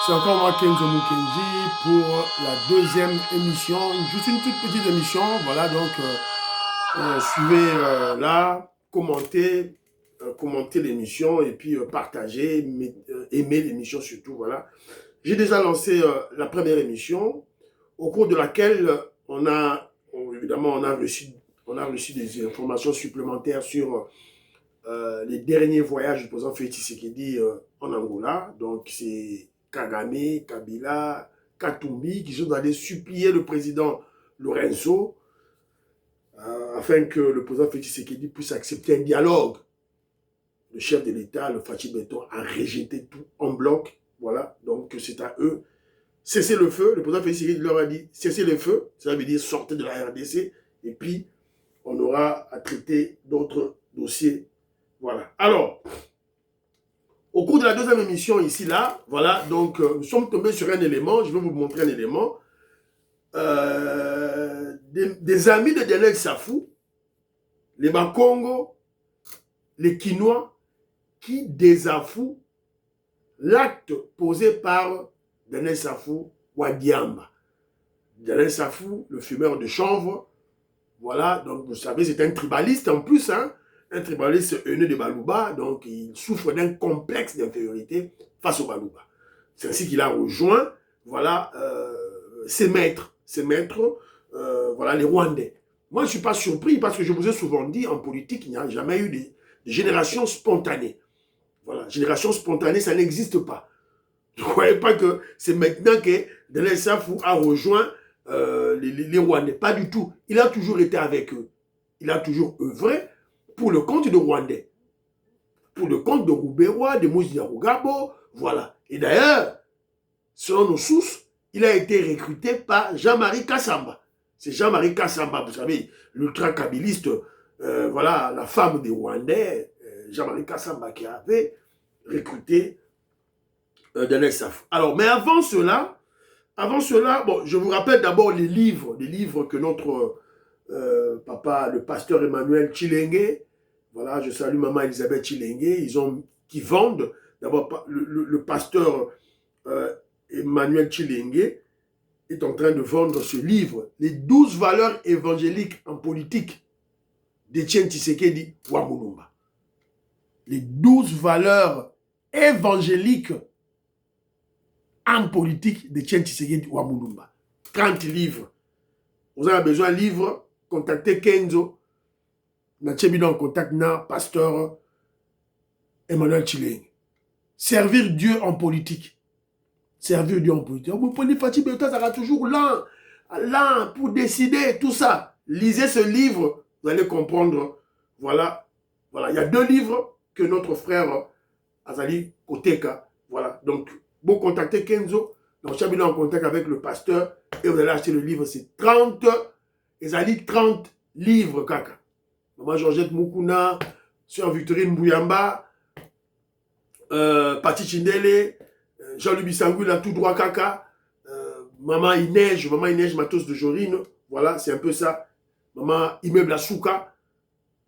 C'est encore moi, Kenzo Mukendi, pour la deuxième émission. Juste une toute petite émission. Voilà, donc, suivez là, commentez l'émission et puis partagez, aimez l'émission surtout. Voilà. J'ai déjà lancé la première émission, au cours de laquelle évidemment, on a reçu des informations supplémentaires sur les derniers voyages du président Félix Tshisekedi en Angola. Donc, c'est Kagame, Kabila, Katumbi qui sont allés supplier le président Lorenzo afin que le président Félix Tshisekedi puisse accepter un dialogue. Le chef de l'État, le Fachi Beton, a rejeté tout en bloc. Voilà, donc c'est à eux. Cessez le feu. Le président Félix Tshisekedi leur a dit cessez le feu. Ça veut dire sortez de la RDC et puis on aura à traiter d'autres dossiers. Voilà. Alors, au cours de la deuxième émission ici, là, voilà, donc nous sommes tombés sur un élément, je vais vous montrer un élément, des amis de Daniel Safou, les Bakongo, les Quinois, qui désavouent l'acte posé par Daniel Safou Wadiamba. Daniel Safou, le fumeur de chanvre, voilà, donc vous savez, c'est un tribaliste en plus, hein, un tribaliste haineux de Balouba, donc il souffre d'un complexe d'infériorité face au Balouba. C'est ainsi qu'il a rejoint, voilà, ses maîtres, voilà, les Rwandais. Moi, je ne suis pas surpris parce que je vous ai souvent dit, en politique, il n'y a jamais eu des générations spontanées. Voilà, génération spontanée, ça n'existe pas. Ne croyez pas que c'est maintenant que Daniel Safou a rejoint les Rwandais. Pas du tout. Il a toujours été avec eux. Il a toujours œuvré pour le compte de Rwandais. Pour le compte de Rouberois, de Moïse Nyarugabo, voilà. Et d'ailleurs, selon nos sources, il a été recruté par Jean-Marie Kassamba. C'est Jean-Marie Kassamba, vous savez, l'ultra-kabiliste, voilà, la femme des Rwandais, Jean-Marie Kassamba qui avait recruté Daniel Safou. Alors, mais avant cela, bon, je vous rappelle d'abord les livres que notre papa, le pasteur Emmanuel Chilenge, voilà, je salue maman Elisabeth Chilenge, qui vendent, d'abord le pasteur Emmanuel Chilenge est en train de vendre ce livre, les 12 valeurs évangéliques en politique d'Étienne Tshisekedi Wamulumba. Les 12 valeurs évangéliques en politique d'Étienne Tshisekedi Wamulumba. 30 livres. Vous avez besoin de livres, contactez Kenzo. Nous avons en contact avec pasteur Emmanuel Chileng. Servir Dieu en politique. Servir Dieu en politique. Vous prenez Fatih Beta, ça sera toujours lent pour décider tout ça. Lisez ce livre, vous allez comprendre. Voilà. Voilà. Il y a 2 livres que notre frère Azali Koteka. Voilà. Donc, vous contactez Kenzo. Donc, je suis en contact avec le pasteur et vous allez acheter le livre. C'est 30, Azali 30 livres, kaka. Maman Georgette Moukouna, Sœur Victorine Bouyamba, Pati Chindele, Jean-Louis Bissangou, là, tout droit kaka, Maman Inège Matos de Jorine, voilà, c'est un peu ça. Maman Immeuble à Souka,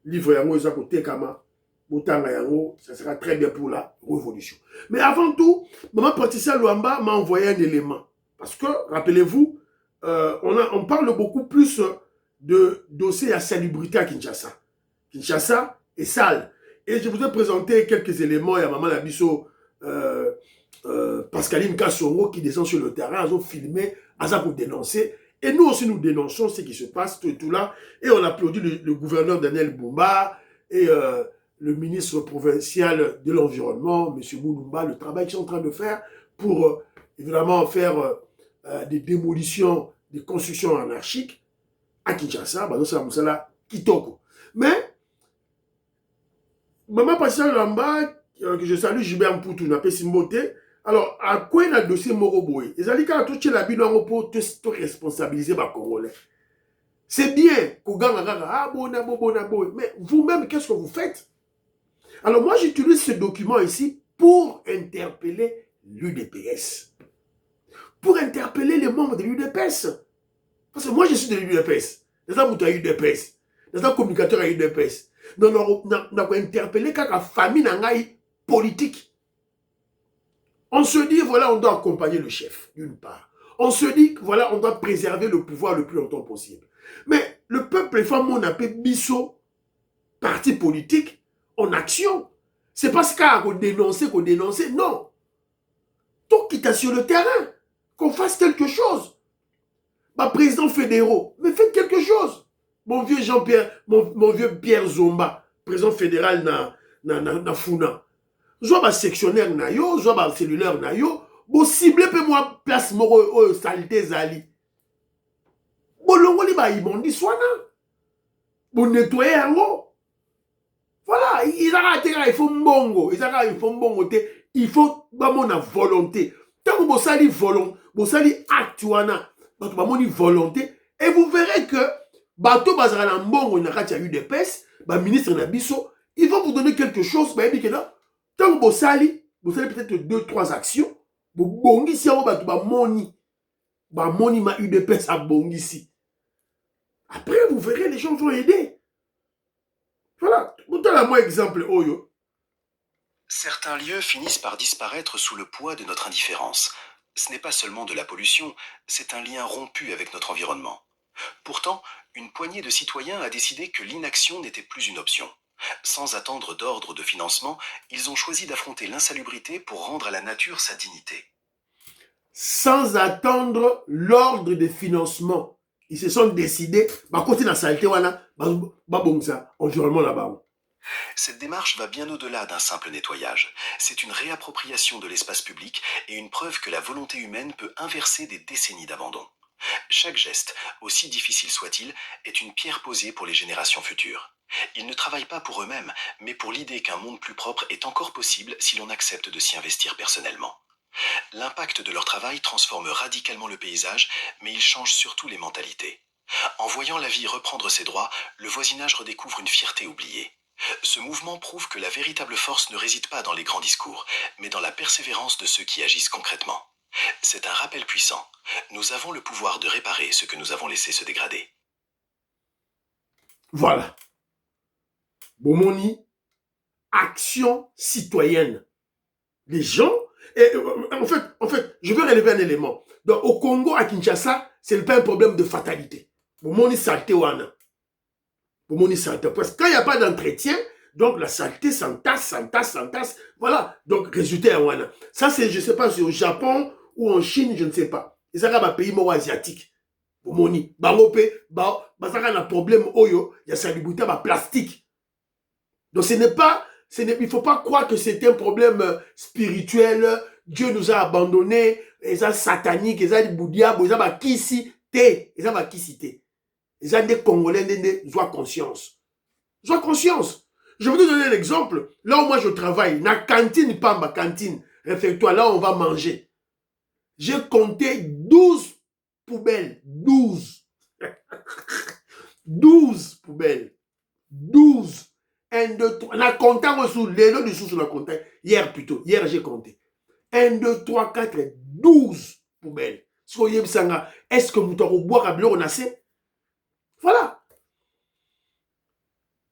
livre Yango Ezako Tekama, Boutanga Yango, ça sera très bien pour la révolution. Mais avant tout, Maman Patricia Luamba m'a envoyé un élément. Parce que, rappelez-vous, on parle beaucoup plus de dossiers à salubrité à Kinshasa. Kinshasa est sale. Et je vous ai présenté quelques éléments. Il y a Maman Labisso, Pascaline Kassongo qui descend sur le terrain, ils ont filmé, ils ont dénoncé. Et nous aussi, nous dénonçons ce qui se passe, tout là. Et on applaudit le gouverneur Daniel Bumba et le ministre provincial de l'Environnement, M. Moulumba, le travail qu'ils sont en train de faire pour évidemment faire des démolitions, des constructions anarchiques à Kinshasa, Kitoko. Mais, Maman Pascal Lamba, que je salue, Gilbert Mpoutou, n'a pas simboté. Alors, à quoi il y a le dossier Moroboy? Les alliés ont touché la bille pour te responsabiliser les Congolais. C'est bien qu'on gagne, mais vous-même, qu'est-ce que vous faites? Alors, moi, j'utilise ce document ici pour interpeller l'UDPS. Pour interpeller les membres de l'UDPS. Parce que moi, je suis de l'UDPS. Les gens qui ont l'UDPS. Les gens communicateurs à l'UDPS. Donc, on a interpellé la famille politique. On se dit, voilà, on doit accompagner le chef, d'une part. On se dit que, voilà, on doit préserver le pouvoir le plus longtemps possible. Mais le peuple, on appelle bisso, parti politique, en action. C'est pas ce qu'on dénoncer, non. Tant qu'il est sur le terrain, qu'on fasse quelque chose. Bah, président fédéraux, mais faites quelque chose. Mon vieux Jean-Pierre, mon vieux Pierre Zomba, président fédéral na Funa. Soit ba sectionnaire na yo, soit ba cellulaire na yo, bo cible pe moi place moko saleté zali. Bo longoli ba imondi swana. Bo nettoyer yango. Voilà, il faut mbongo, il faut ba mona volonté. Tant que bo sali volonté, bo sali acte wana, ba moni volonté et vous verrez que bato bazara na mbongo na kati ya UDPS, ba ministre na biso, ils vont vous donner quelque chose, ba yebi que là. Tant que vous salez peut-être 2-3 actions, vous bongisi moni ma UDPS à bongisi. Après, vous verrez, les gens vont aider. Voilà. Vous donnez moi exemple, Oyo. Certains lieux finissent par disparaître sous le poids de notre indifférence. Ce n'est pas seulement de la pollution, c'est un lien rompu avec notre environnement. Pourtant, une poignée de citoyens a décidé que l'inaction n'était plus une option. Sans attendre d'ordre de financement, ils ont choisi d'affronter l'insalubrité pour rendre à la nature sa dignité. Sans attendre l'ordre de financement, ils se sont décidés, continuer à saleté, environnement là-bas. Cette démarche va bien au-delà d'un simple nettoyage. C'est une réappropriation de l'espace public et une preuve que la volonté humaine peut inverser des décennies d'abandon. Chaque geste, aussi difficile soit-il, est une pierre posée pour les générations futures. Ils ne travaillent pas pour eux-mêmes, mais pour l'idée qu'un monde plus propre est encore possible si l'on accepte de s'y investir personnellement. L'impact de leur travail transforme radicalement le paysage, mais il change surtout les mentalités. En voyant la vie reprendre ses droits, le voisinage redécouvre une fierté oubliée. Ce mouvement prouve que la véritable force ne réside pas dans les grands discours, mais dans la persévérance de ceux qui agissent concrètement. C'est un rappel puissant. Nous avons le pouvoir de réparer ce que nous avons laissé se dégrader. Voilà. Bomoni, action citoyenne. Les gens, et en fait, je veux relever un élément. Donc, au Congo, à Kinshasa, c'est pas un problème de fatalité. Bomoni saleté wana. Bomoni saleté. Parce que quand il n'y a pas d'entretien, donc la saleté s'entasse. Voilà. Donc, résultat wana. Ça, c'est, je ne sais pas, c'est au Japon ou en Chine, je ne sais pas. Et ça, c'est un pays asiatique. Bomoni. Bangope, ça a un problème, oyo, il y a salubrité, plastique. Donc ce n'est pas, il ne faut pas croire que c'est un problème spirituel, Dieu nous a abandonnés, ils sont sataniques, ils sont bouddhiables, ils sont kisi té, ils sont kisi té. Ils sont des Congolais, ils ont conscience. Ils ont conscience. Je vais te donner un exemple. Là où moi je travaille, dans la cantine, pas ma cantine, réfectoire, là où on va manger. J'ai compté 12 poubelles. 12. 12 poubelles. 12. 1, 2, 3. On a compté les noms du sous on a compté. Hier plutôt. Hier j'ai compté. 1, 2, 3, 4, 12 poubelles. Est-ce que vous avez boire à bleu on a assez? Voilà.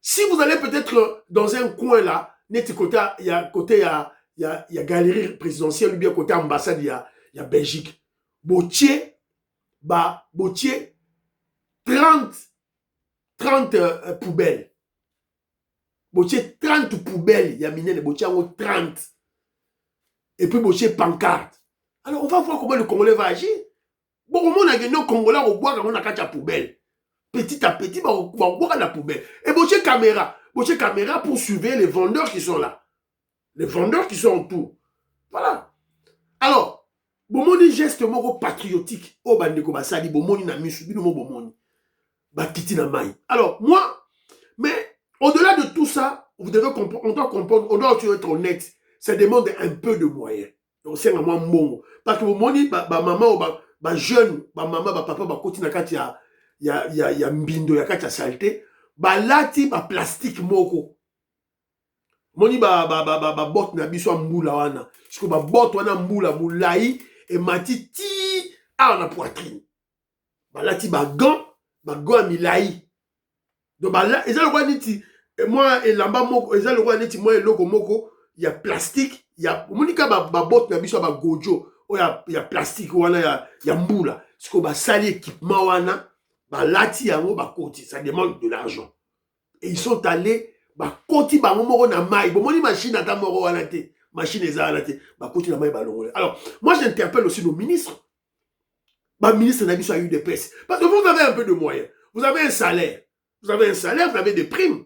Si vous allez peut-être dans un coin là, il y a galerie présidentielle ou bien côté ambassade, il y a Belgique. Botier 30 poubelles. Botier 30 poubelles, il y a miné les botiers 30. Et puis botier pancarte. Alors on va voir comment le Congolais va agir. Bon, au moins on a gagné au Congolais au bois quand on a quatre la poubelle. Petit à petit, on va boire la poubelle. Et botier caméra pour suivre les vendeurs qui sont là. Les vendeurs qui sont autour. Voilà. Alors, bomoni geste moko patriotique. Oh bandeko basali bomoni na misu bino mo bomoni. Bakiti na mai. Alors moi, mais au-delà de tout ça, vous devez comprendre, on doit comprendre, on doit être honnête. Ça demande un peu de moyens. Donc c'est vraiment bon. Parce que bomoni maman jeune, maman papa koti na kati ya mbindo ya kati ya saleté, lati plastique moko. Moni bot na biso mbula wana. Siko bot wana mbula mulai et mati ti a na poitrine. Lati gant a milai. Donc là, eza le roi niti moi et lamba moko, eza le roi niti moi et loko moko, il y a plastique, il y a monika ba botte na biso ba gojo o ya plastique wana ya mbula ce que ba sali équipement wana ba lati yango ba koti ça demande de l'argent et ils sont allés ba koti ba moko na mai bomoni machine ata moko wana te machine ezala te ba koti na mai ba longole. Alors moi j'interpelle aussi nos ministres. Bah, ministre n'a a eu des pèses. Parce que vous avez un peu de moyens. Vous avez un salaire. Vous avez un salaire, vous avez des primes.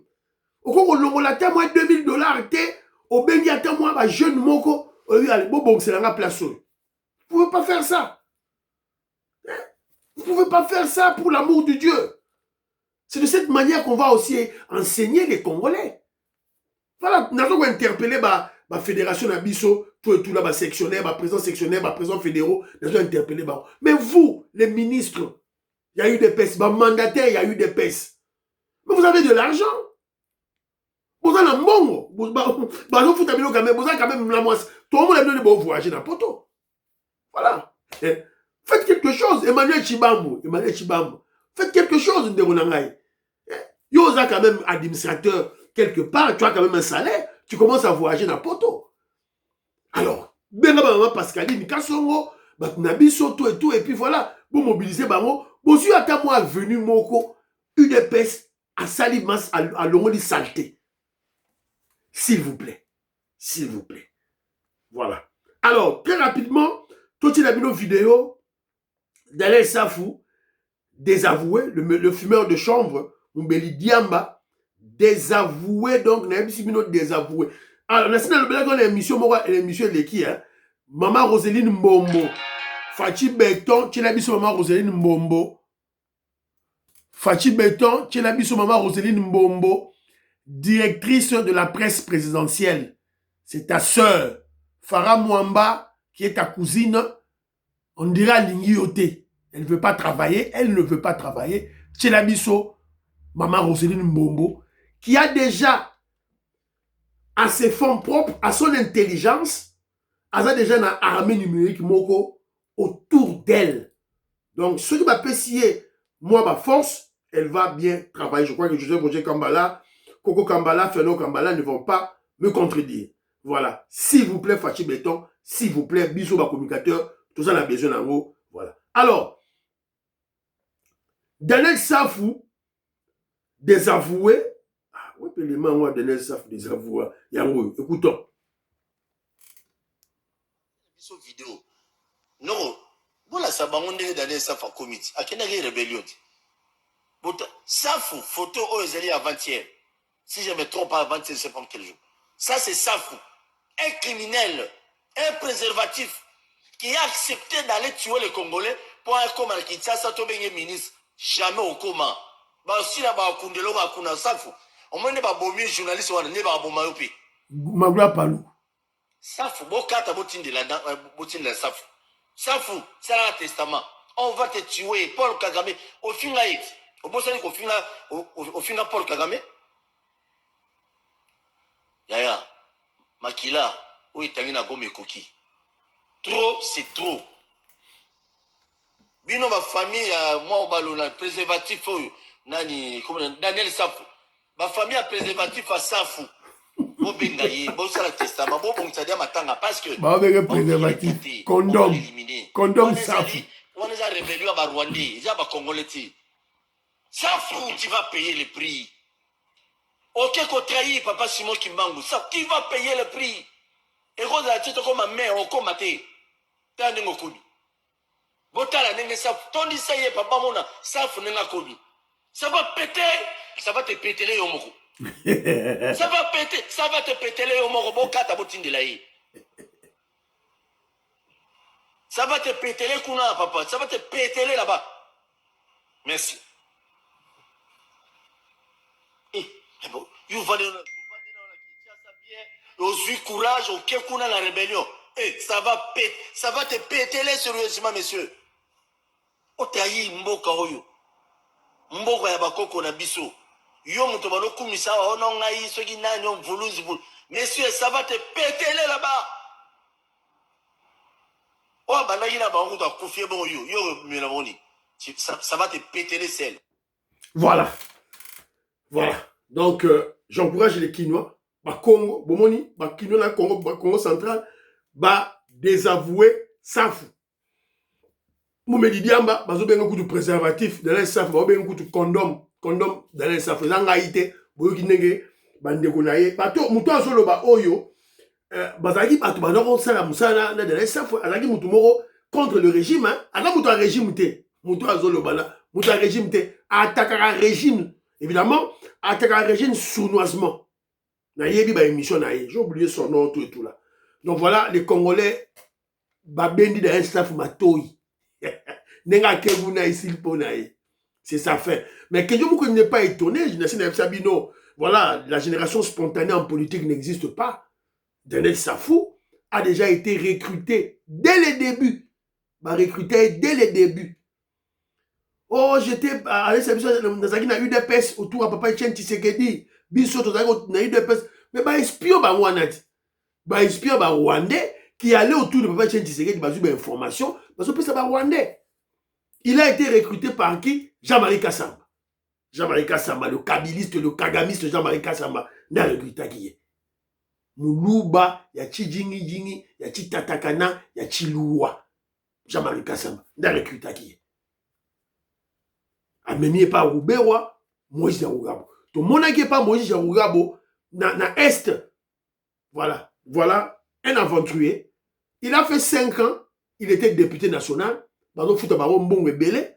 Au cours de l'ongolateur, moi, $2000, au Bengiata, moi, ma jeune moko, bon, c'est la place. Vous ne pouvez pas faire ça. Vous ne pouvez pas faire ça pour l'amour de Dieu. C'est de cette manière qu'on va aussi enseigner les Congolais. Voilà, nous avons interpellé la fédération Nabiso, tout là, ma sectionnaire, ma président sectionnaire, ma président fédéraux, nous avons interpellé. Mais vous, les ministres, il y a eu des pèses. Ma mandataire, il y a eu des pèses. Mais vous avez de l'argent. Vous avez un bon. Vous avez quand même la moisse. Tout le monde a donné de voyager dans le poteau. Voilà. Faites quelque chose. Emmanuel Chibambo. Faites quelque chose de Ronangaï. Yo, vous avez quand même administrateur quelque part. Tu as quand même un salaire. Tu commences à voyager dans le poteau. Alors, Benga Maman Pascaline, Kassongo, Nabiso, tout, et puis voilà. Vous mobilisez, vous avez à moi venu Moko, une épaisse à Salimas, à l'ombre de saleté. S'il vous plaît. S'il vous plaît. Voilà. Alors, très rapidement, tout il a mis nos vidéos d'Alain Safou, désavoué, le fumeur de chambre, Mbeli Diamba, désavoué, donc, on a mis désavoué. Alors, on a l'émission de qui, hein? Maman Roseline Mbombo. Fachi Beton, tu l'as mis sur Maman Roseline Mbombo. Fachi Beton, tu l'as mis sur Maman Roseline Mbombo, directrice de la presse présidentielle. C'est ta sœur, Farah Mwamba, qui est ta cousine. On dirait Lingioté. Elle ne veut pas travailler, Tchelabiso, Maman Roseline Mbombo, qui a déjà, à ses fonds propres, à son intelligence, a déjà une armée numérique moko autour d'elle. Donc, ce qui m'a apprécié, moi, ma force, elle va bien travailler. Je crois que Joseph Roger Kambala, Coco Kambala, Fernand Kambala ne vont pas me contredire. Voilà. S'il vous plaît, Fachi Béton, s'il vous plaît, bisous, ma communicateur, tout ça, on a besoin d'en haut. Voilà. Alors, Daniel Safou, désavoué. Ah, oui, puis les mains, moi, Daniel Safou, désavoué. Écoutons. Vidéo. Non, voilà, ça va monter Daniel Safou à comité. À quelle rébellion? Safou, photo aux alliés avant-hier. Si je me trompe pas, avant-hier, je ne sais pas quel jour. Ça, c'est Safou. Un criminel, un préservatif qui a accepté d'aller tuer les Congolais pour un coma qui tient ça, ministre. Jamais au coma. Si là, Kundelo, Kuna Safou. Au moins, il va bomber journaliste, on ne va pas bomber. Magla Palou. Safou, Bokata, Botin de la Safou. Safou, c'est un testament. On va te tuer, Paul Kagame. Au final, au final, Paul Kagame. Yaya, Makila, où est Tangina Gome Koki? Trop, c'est trop. Bino, ma famille, moi, on a préservatif, Nani, Daniel Safou. Ma famille a préservatif à Safou. Bon, bengaye, bon, ça le testament, bon, ça dit à Matanga, parce que. Bah, avec préservatif, condom. Condom Safou. On les a révélés à Rwandais, ils ont Congolais. Safou, tu vas payer le prix. Ok, qu'on trahit Papa Simon Kimbangu, ça, qui va payer le prix? Et quand on a dit comme ma mère, on combat. T'as un ngokubi. Botala nenge Safou, ton dit ça y est, Papa Mona, Safou n'est pas connu. Ça va péter, ça va te péter les homos. Ça va te péter les homos, Bokata Botin de l'aïe. Ça va te péter les kuna, papa, ça va te péter les là-bas. Merci. Bon, vous allez au courage, au Kekuna la rébellion. Ça va te péter les sérieusement, messieurs. Otayi mboka oyo. Mboka ya bakoko na biso. Yo mutobalo kumisa ono ngai soki nani on vuluzi vulu. Messieurs, ça va te péter les là-bas. Oh, bah là, il a beaucoup de confier bon yo, ça va te péter les selles. Voilà. Voilà. Donc, j'encourage les Quinois Congo, bomoni, Kino na Congo, Congo central, désavoué Safu. Moumedi Diamba, bazo benga kutu préservatif dans les Safu, bazo benga kutu condom dans les Safu. Zanga ite, boyo kinenge, bandeko na ye. Bato, muto azolo ba oyo, bazaki bato banoko sala musala na dans les Safu, azaki mutu moko contre le régime, hein. Aka muto a régime te, muto azolo bana, muto a régime te, attaquera régime, évidemment, attaquera régime sournoisement. J'ai oublié son nom, tout et tout là. Donc voilà, les Congolais, babendi dans un staff matoi. Nenga kebuna ici c'est ça fait. Mais que je ne pas étonné, je ne sais pas, voilà, la génération spontanée en politique n'existe pas. Daniel Safou a déjà été recruté dès le début. Recruté dès le début. Oh, j'étais à UDPS autour à Papa Etienne Tshisekedi. Biso na UDPS. Mais espion espion rwandais qui allait autour de Papa Etienne Tshisekedi bazu ba information, parce que ça rwandais. Il a été recruté par qui? Jean-Marie Kassamba. Jean-Marie Kassamba, le kabiliste, le kagamiste Jean-Marie Kassamba, n'a recruté qui? Muluba, ya Chijingi, ya Chitatakana, ya Chiluwa. Jean-Marie Kassamba, n'a recruté qui? Ameni pas Roubewa, Moïse Yaougabo. Tout le monde qui n'est pas Moïse Yaougabo, na Est, voilà, un aventurier. Il a fait 5 ans, il était député national. Bado futa bango mbongo ebele.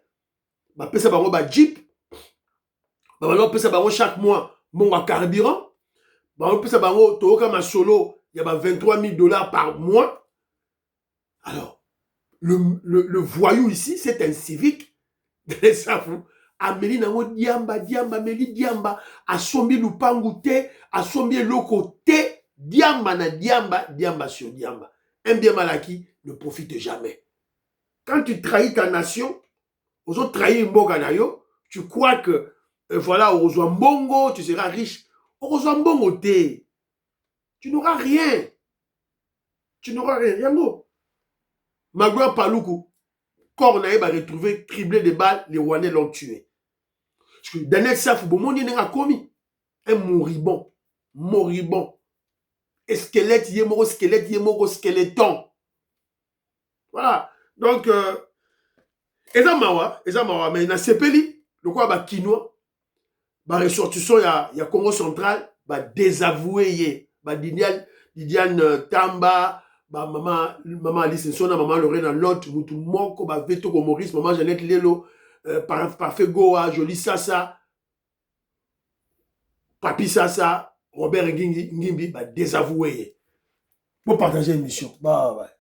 Ba pesa bango ba jeep. Ba pesa bango chaque mois mbongo carburant. Ba pesa bango toka masolo, il y a $23 000 par mois. Alors, le voyou ici, c'est un civique. Les savons. Ameli nango diamba, meli diamba, asombi lupangu te, asombi loko te, diamba na diamba sur diamba. Un bien malaki ne profite jamais. Quand tu trahis ta nation, aux autres trahis mboka na yo, tu crois que, voilà, aux mbongo, tu seras riche. Aux mbongo te, tu n'auras rien. Tu n'auras rien. Yango. Magua Paloukou, corps naïe va retrouver criblé de balles, les Rwandais l'ont tué. Parce que Daniel Safou, bon, il a commis un moribond. Squelette, skeleton. Voilà. Donc, eza mawa, mais na sepeli, le quoi, ba Kinois, ba ressortissant, il y a Congo central, ba désavoué, ba Didiane Tamba, ba maman Alice Nsona, maman Lorena Lot, Moutou Moko, ba Veto Maurice, maman Jeannette Lelo, Parfait Goa, Jolie Sassa, Papi Sassa, Robert Ngimbi, bah, désavoué. Pour partager une mission. Bah, ouais.